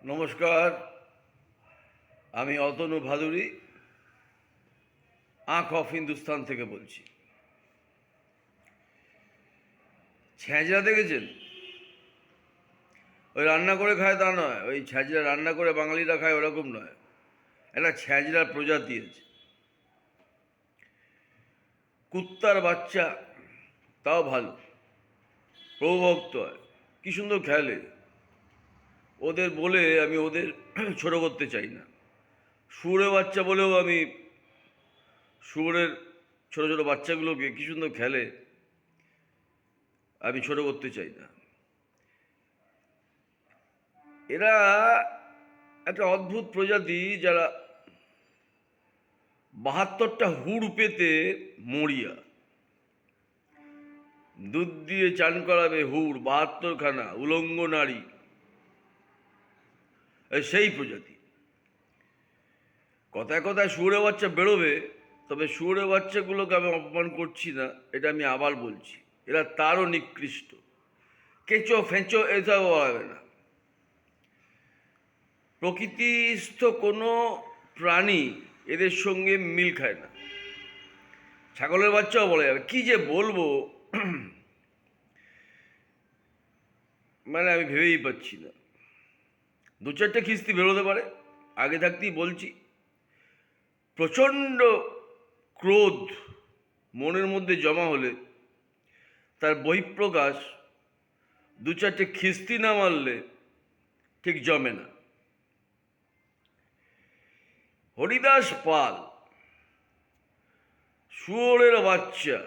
নমস্কার, আমি অতনু ভাদুরী আঁখ অফ হিন্দুস্তান থেকে বলছি। ছ্যাঁচড়া দেখেছেন? ওই রান্না করে খায় তা নয়, ওই ছ্যাঁচড়া রান্না করে বাঙালিরা খায় ওরকম নয়। একটা ছ্যাঁচড়ার প্রজাতি আছে, কুত্তার বাচ্চা, তাও ভালো, প্রভুভক্ত হয়, কী সুন্দর খেলে। ওদের বলে আমি ওদের ছোট করতে চাই না। শুয়োরের বাচ্চা বলেও আমি শুয়োরের ছোট ছোট বাচ্চাগুলোকে কী সুন্দর খেলে, আমি ছোট করতে চাই না। এরা একটা অদ্ভুত প্রজাতি, যারা 72টা হুড় পেতে মরিয়া। দুধ দিয়ে চান করাবে হুড়, 72খানা উলঙ্গ নারী, সেই প্রজাতি। কথায় কথায় শুয়োরের বাচ্চা বেরোবে, তবে শুয়োরের বাচ্চাগুলোকে আমি অপমান করছি না, এটা আমি আবার বলছি। এরা তারও নিকৃষ্ট, কেঁচো ফেঁচো এসব হবে না। প্রকৃতিস্থ কোনো প্রাণী এদের সঙ্গে মিল খায় না। ছাগলের বাচ্চাও বলা যাবে, কি যে বলবো মানে আমি ভেবেই পাচ্ছি না। দু চারটে খিস্তি বেরোতে পারে, আগে থাকতেই বলছি। প্রচণ্ড ক্রোধ মনের মধ্যে জমা হলে তার বহিঃপ্রকাশ দু চারটে খিস্তি না মারলে ঠিক জমে না। হরিদাস পাল, শুয়োরের বাচ্চা,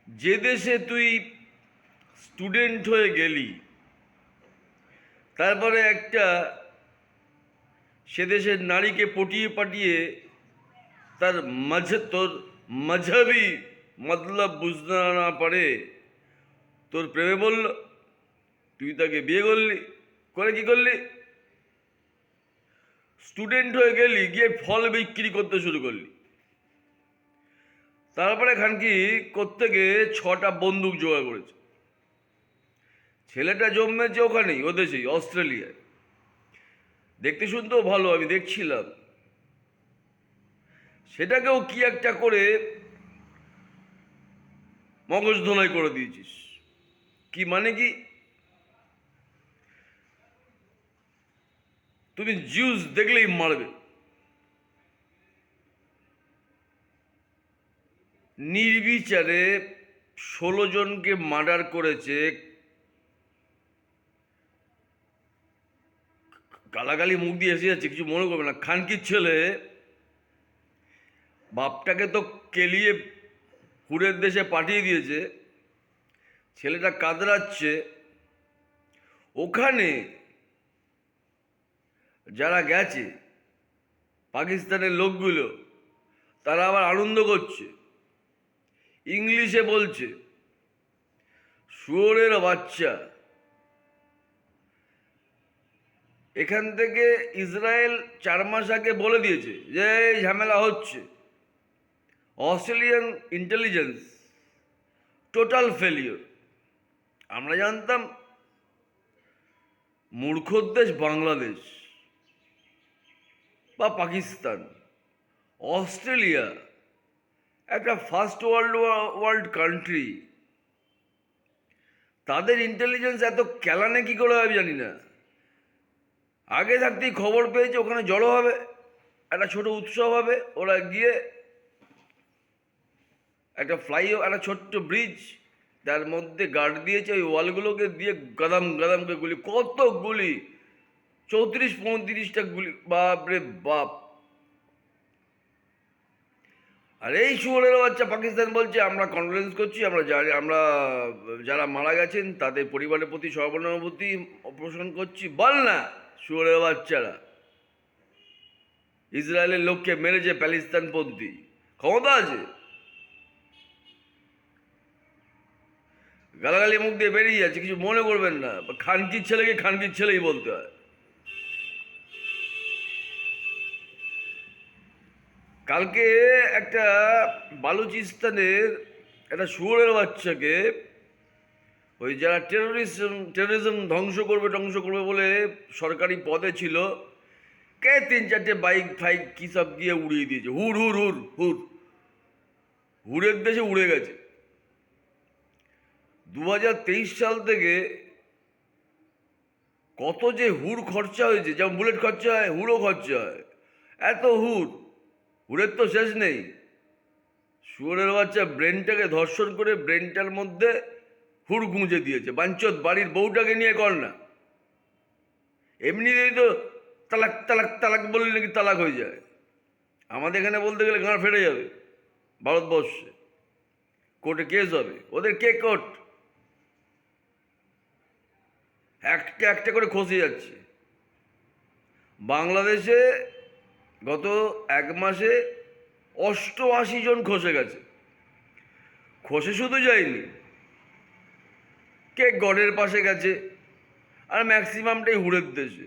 যে দেশে তুই স্টুডেন্ট হয়ে গেলি, তারপরে একটা সে দেশের নারীকে পটিয়ে পাঠিয়ে তোর মজহবি মতলব বুঝতে না পারে তোর প্রেমে বলল, তুই তাকে বিয়ে করলি, করে কি করলি? স্টুডেন্ট হয়ে গেলি, গিয়ে ফল বিক্রি করতে শুরু করলি। তারপরে খানকি করতে গিয়ে 6টা বন্দুক জোগাড় করেছে। ছেলেটা জন্মেছে ওখানেই, ও দেশেই, অস্ট্রেলিয়ায়। দেখতে শুনতেও ভালো, আমি দেখছিলাম। সেটাকেও কি একটা করে মগজ ধোলাই করে দিয়েছিস। কি মানে কি? তুমি জিউস দেখলেই মারবে। নির্বিচারে 16 জনকে মার্ডার করেছে। গালাগালি মুখ দিয়ে এসে যাচ্ছে, কিছু মনে করবে না। খানকির ছেলে, বাপটাকে তো কেলিয়ে হুড়ের দেশে পাঠিয়ে দিয়েছে, ছেলেটা কাতরাচ্ছে। ওখানে যারা গেছে পাকিস্তানের লোকগুলো, তারা আবার আনন্দ করছে, ইংলিশে বলছে। শুয়োরের বাচ্চা, এখান থেকে ইসরায়েল 4 মাস আগে বলে দিয়েছে যে এই ঝামেলা হচ্ছে। Australian intelligence total failure. আমরা জানতাম মূর্খর দেশ বাংলাদেশ বা পাকিস্তান। অস্ট্রেলিয়া একটা ফার্স্ট ওয়ার্ল্ড কান্ট্রি, তাদের ইন্টেলিজেন্স এত কেলানে কি করে আমি জানি না। আগে থাকতেই খবর পেয়েছে ওখানে জড়ো হবে, একটা ছোট উৎসব হবে। ওরা গিয়ে একটা একটা ছোট্ট ব্রিজ, তার মধ্যে গার্ড দিয়েছে, ওই ওয়ালগুলোকে দিয়ে গাদাম গাদাম করে গুলি, কত গুলি, 34-35টা গুলি, বাপ রে বাপ। আর এই শুয়োরের বাচ্চা পাকিস্তান বলছে আমরা কনডোলেন্স করছি, আমরা যারা মারা গেছেন তাদের পরিবারের প্রতি সহানুভূতি পোষণ করছি। বল না, শুয়োরের বাচ্চারা ইসরায়েলের লোককে মেরেছে প্যালেস্তাইনপন্থী, ক্ষমতা আছে। গালাগালি মুখ দিয়ে বেরিয়ে যাচ্ছে, কিছু মনে করবেন না। খানকির ছেলেকে খানকির ছেলেই বলতে হয়। কালকে একটা বালুচিস্তানের একটা শুয়োরের বাচ্চাকে ওই যারা টেরোরিজম ধ্বংস করবে বলে সরকারি পদে ছিল, কে 3-4টে বাইক ফাইক কী সব গিয়ে উড়িয়ে দিয়েছে। হুর হুর হুর হুর হুড়ের দেশে উড়ে গেছে। 2023 সাল থেকে কত যে হুর খরচা হয়েছে, যেমন বুলেট খরচা হয়, হুড়ও খরচা হয়। এত হুড়ের তো শেষ নেই। শুয়োরের বাচ্চা ব্রেনটাকে ধর্ষণ করে ব্রেনটার মধ্যে হুড় গুঁজে দিয়েছে। বাঞ্চত বাড়ির বউটাকে নিয়ে কর না, এমনিতেই তো তালাক তালাক তালাক বললে নাকি তালাক হয়ে যায়। আমাদের এখানে বলতে গেলে গাঁড় ফেটে যাবে। ভারতবর্ষে কোর্টে কেস হবে, ওদের কে কোর্ট, একটা একটা করে খসে যাচ্ছে। বাংলাদেশে গত 1 মাসে 88 জন খসে গেছে। খসে শুধু যায়নি, কে গডের পাশে গেছে, আর ম্যাক্সিমামটাই হুড়ের দেশে।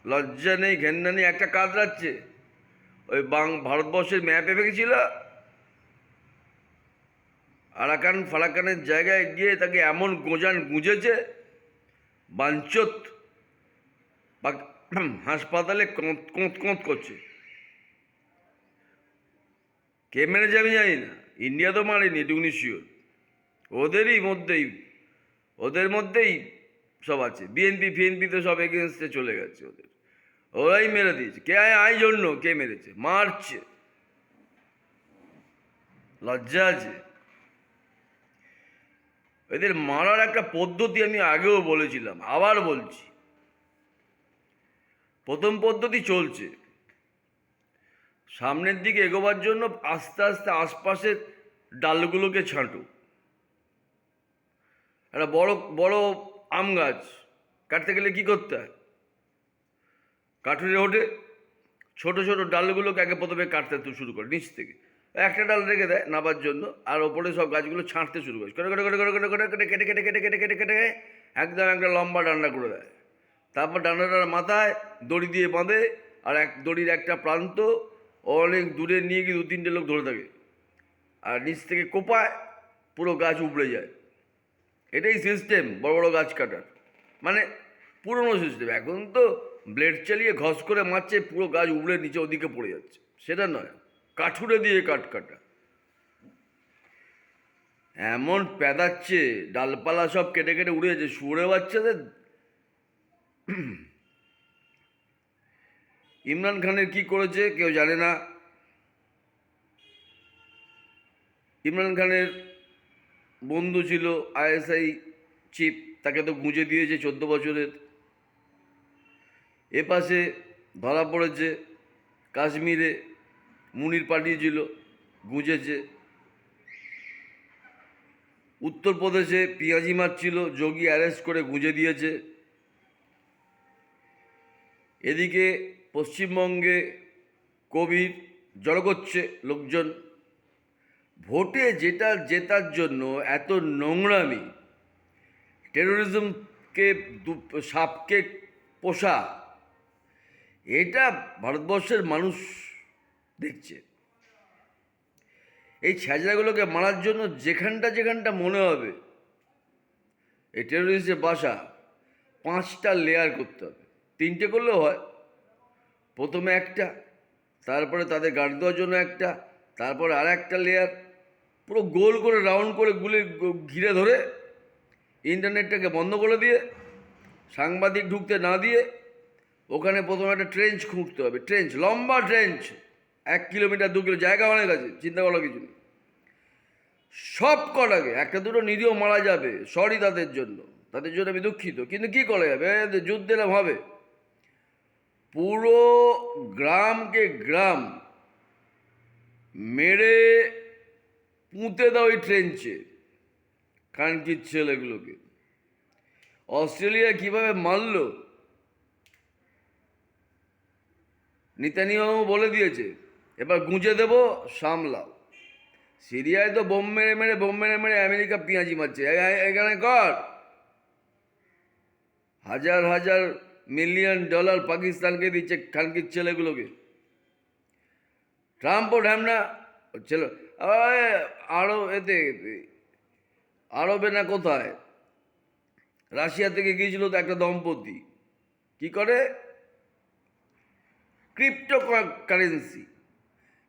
লজ্জা নেই, ঘেন্না নেই, একটা কাতরাচ্ছে। ওই ভারতবর্ষের ম্যাপে ফেঁকেছিল, আরাকান ফারাকানের জায়গায় গিয়ে তাকে এমন গোঁজান গুঁজেছে, বাঞ্চত হাসপাতালে কোঁত করছে। কে মেরেছে আমি জানি না, ইন্ডিয়া তো মারেনি, এটুকুনি শিওর। ওদের মধ্যেই সব আছে। বিএনপি ফিএনপি তো সব এগেনস্টে চলে গেছে ওদের, ওরাই মেরে দিয়েছে। কে আয় জন্য কে মেরেছে, মারছে। লজ্জা আছে। এদের মারার একটা পদ্ধতি আমি আগেও বলেছিলাম, আবার বলছি। প্রথম পদ্ধতি চলছে, সামনের দিকে এগোবার জন্য আস্তে আস্তে আশপাশের ডালগুলোকে ছাঁটো। একটা বড় বড় আম গাছ কাটতে গেলে কি করতে হয়, কাঠুরে ওঠে, ছোট ছোট ডালগুলোকে আগে প্রথমে কাটতে শুরু করে নিচ থেকে, একটা ডাল রেখে দেয় নাবার জন্য, আর ওপরে সব গাছগুলো ছাঁটতে শুরু করে করে করে করে করে করে করে কেটে কেটে কেটে কেটে কেটে কেটে একদম একটা লম্বা ডান্ডা করে দেয়। তারপর ডান্ডাটার মাথায় দড়ি দিয়ে বাঁধে, আর দড়ির একটা প্রান্ত অনেক দূরে নিয়ে গিয়ে 2-3টে লোক ধরে থাকে, আর নিচ থেকে কোপায়, পুরো গাছ উপড়ে যায়। এটাই সিস্টেম বড় বড় গাছ কাটার, মানে পুরনো সিস্টেম। এখন তো ব্লেড চালিয়ে ঘস করে মারছে, পুরো গাছ উপড়ে নিচে ওদিকে পড়ে যাচ্ছে। সেটা নয়, কাঠুরে দিয়ে কাটা। এমন প্যাদাচ্ছে, ডালপালা সব কেটে কেটে উড়ে যাচ্ছে। শুয়োরে বাচ্চাদের। ইমরান খানের কি করেছে কেউ জানে না। ইমরান খানের বন্ধু ছিল আইএসআই চিফ, তাকে তো গুঁজে দিয়েছে 14 বছরের। এপাশে ধরা পড়েছে কাশ্মীরে মুনির পাঠিয়েছিল, গুঁজেছে। উত্তরপ্রদেশে পিঁয়াজি মারছিল, যোগী অ্যারেস্ট করে গুঁজে দিয়েছে। এদিকে পশ্চিমবঙ্গে কোভিড জড়ো করছে লোকজন। ভোটে জেতার জন্য এত নোংরামি, টেরোরিজমকে সাপকে পোষা, এটা ভারতবর্ষের মানুষ দেখছে। এই ছ্যাঁচড়াগুলোকে মারার জন্য যেখানটা মনে হবে এই টেরোরিস্টের বাসা, 5টা লেয়ার করতে হবে। 3টে করলেও হয়। প্রথমে একটা, তারপরে তাদের গার্ড দেওয়ার জন্য একটা, তারপরে আর একটা লেয়ার, পুরো গোল করে রাউন্ড করে ঘিরে ধরে ইন্টারনেটটাকে বন্ধ করে দিয়ে, সাংবাদিক ঢুকতে না দিয়ে, ওখানে প্রথমে একটা ট্রেঞ্চ খুঁড়তে হবে। ট্রেঞ্চ, লম্বা ট্রেঞ্চ, 1 কিলোমিটার 2 কিলো, জায়গা অনেক আছে, চিন্তা করার কিছু নেই। সব কটাকে, একটা দুটো নিরীহ মারা যাবে, সরি তাদের জন্য আমি দুঃখিত, কিন্তু কি করা যাবে, যুদ্ধ এরম হবে। পুরো গ্রামকে গ্রাম মেরে পুঁতে দাও ওই ট্রেঞ্চে, কানকির ছেলেগুলোকে। অস্ট্রেলিয়া কিভাবে মারল, নেতানিয়াহু বলে দিয়েছে, এবার গুঁজে দেব, সামলাও। সিরিয়ায় তো বোম মেরে মেরে আমেরিকা পেঁয়াজি মারছে। এখানে কর, হাজার হাজার মিলিয়ন ডলার পাকিস্তানকে দিচ্ছে খানকির ছেলেগুলোকে। ট্রাম্পও ঢ্যামনা ছেলে, আরও এতে আরবে না কোথায় রাশিয়া থেকে গিয়েছিল তো একটা দম্পতি, কি করে ক্রিপ্টো কারেন্সি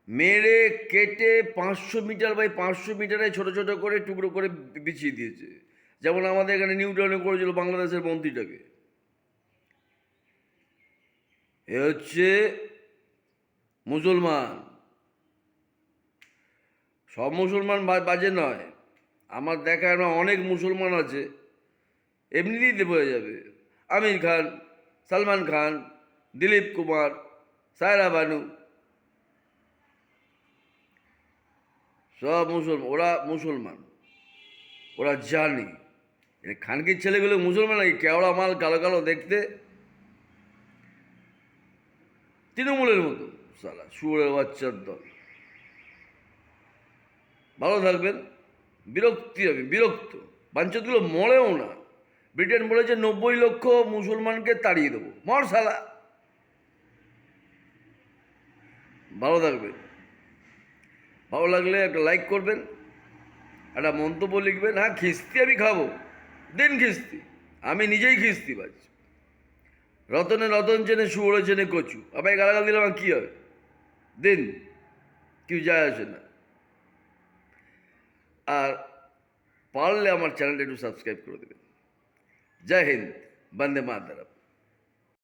মেরে কেটে 500 মিটার বাই 500 মিটারে ছোট ছোট করে টুকরো করে বিছিয়ে দিয়েছে, যেমন আমাদের এখানে নিউটাউনে করেছিল বাংলাদেশের মন্ত্রীটাকে। এ হচ্ছে মুসলমান। সব মুসলমান বাজে নয়, আমার দেখা না অনেক মুসলমান আছে এমনিতেই বোঝা যাবে। আমির খান, সালমান খান, দিলীপ কুমার, সায়রা বানু, সব ওরা মুসলমান, ওরা জানে। খানকির ছেলেগুলো মুসলমান নাকি? কেওড়া মাল, কালো কালো দেখতে, তৃণমূলের মতো সালা শুয়োরের বাচ্চার দল। ভালো থাকবেন। আমি বিরক্ত। বাঞ্চতগুলো মরেও না। ব্রিটেন বলেছে 90 লক্ষ মুসলমানকে তাড়িয়ে দেবো। মর শালা। ভালো থাকবেন। ভালো লাগলে একটা লাইক করবেন, একটা মন্তব্য লিখবেন। হ্যাঁ, খিস্তি আমি খাবো, দিন খিস্তি। আমি নিজেই খিস্তিবাজ। রতনে রতন চেনে, শুয়োরে চেনে কচু। আপনাকে গালাগাল দিলাম আর কী হবে? দিন, কেউ যায় আসে না। আর পারলে আমার চ্যানেলটা একটু সাবস্ক্রাইব করে দেবেন। জয় হিন্দ, বন্দে মাতরম।